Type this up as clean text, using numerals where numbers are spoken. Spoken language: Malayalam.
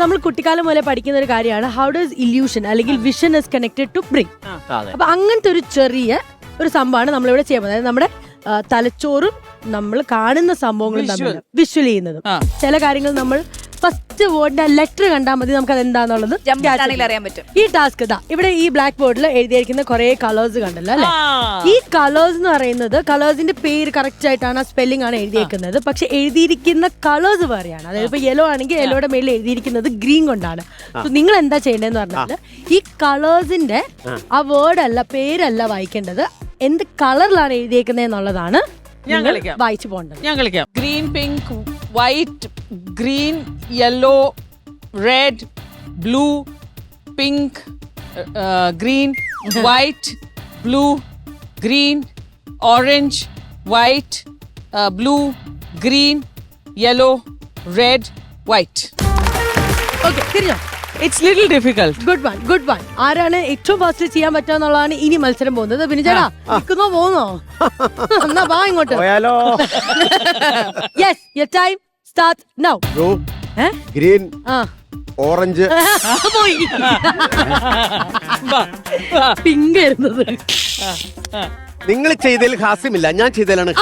നമ്മൾ കുട്ടിക്കാലം മുതലേ പഠിക്കുന്ന ഒരു കാര്യമാണ് ഹൗ ഡസ് ഇല്യൂഷൻ അല്ലെങ്കിൽ vision is connected to brain. അപ്പൊ അങ്ങനത്തെ ഒരു ചെറിയ ഒരു സംഭവമാണ് നമ്മളിവിടെ ചെയ്യുന്നത്. അതായത് നമ്മുടെ തലച്ചോറും നമ്മൾ കാണുന്ന സംഭവങ്ങളും തമ്മിൽ വിഷ്വൽ ചെയ്യുന്നതും ചില കാര്യങ്ങൾ നമ്മൾ ഫസ്റ്റ് വേർഡിന്റെ ലെറ്റർ കണ്ടാൽ മതി നമുക്ക് അത് എന്താന്നുള്ളത് അറിയാൻ പറ്റും. ഈ ടാസ്ക് ഇതാ ഇവിടെ ഈ ബ്ലാക്ക് ബോർഡിൽ എഴുതിയിരിക്കുന്ന കുറെ കളേഴ്സ് കണ്ടല്ലോ അല്ലെ. ഈ കളേഴ്സ് എന്ന് പറയുന്നത് കളേഴ്സിന്റെ പേര് കറക്റ്റ് ആയിട്ടാണ് സ്പെല്ലിംഗ് ആണ് എഴുതിയേക്കുന്നത്. പക്ഷെ എഴുതിയിരിക്കുന്ന കളേഴ്സ് വേറെയാണ്. അതായത് ഇപ്പൊ യെല്ലോ ആണെങ്കിൽ യെല്ലോയുടെ മേളിൽ എഴുതിയിരിക്കുന്നത് ഗ്രീൻ കൊണ്ടാണ്. നിങ്ങൾ എന്താ ചെയ്യേണ്ടതെന്ന് പറഞ്ഞാൽ ഈ കളേഴ്സിന്റെ ആ വേർഡ് അല്ല പേരല്ല വായിക്കേണ്ടത്, എന്ത് കളറിലാണ് എഴുതിയേക്കുന്നത് എന്നുള്ളതാണ് വായിച്ചു പോകേണ്ടത്. ഞാൻ കളിക്കാം. Green, pink, white, green, yellow, red, blue, pink, green, white, blue, green, orange, white, blue, green, yellow, red, white. Okay, തിരിഞ്ഞോ? It's little difficult. Good one, good one. ആരാണ് ഏറ്റവും ഫാസ്റ്റ് ചെയ്യാൻ പറ്റുക എന്നുള്ളതാണ് ഇനി മത്സരം പോകുന്നത്. പിന്നെ ചേട്ടാ നിൽക്കുന്നോ പോകുന്നോ? എന്നാ വാ ഇങ്ങോട്ട്. Yes, your time start now. Green, orange, പോയി പിങ്ക് ആയിരുന്നത്. നിങ്ങൾ ചെയ്തതിൽ ഹാസ്യമില്ല, ഞാൻ ചെയ്തതിലാണ്.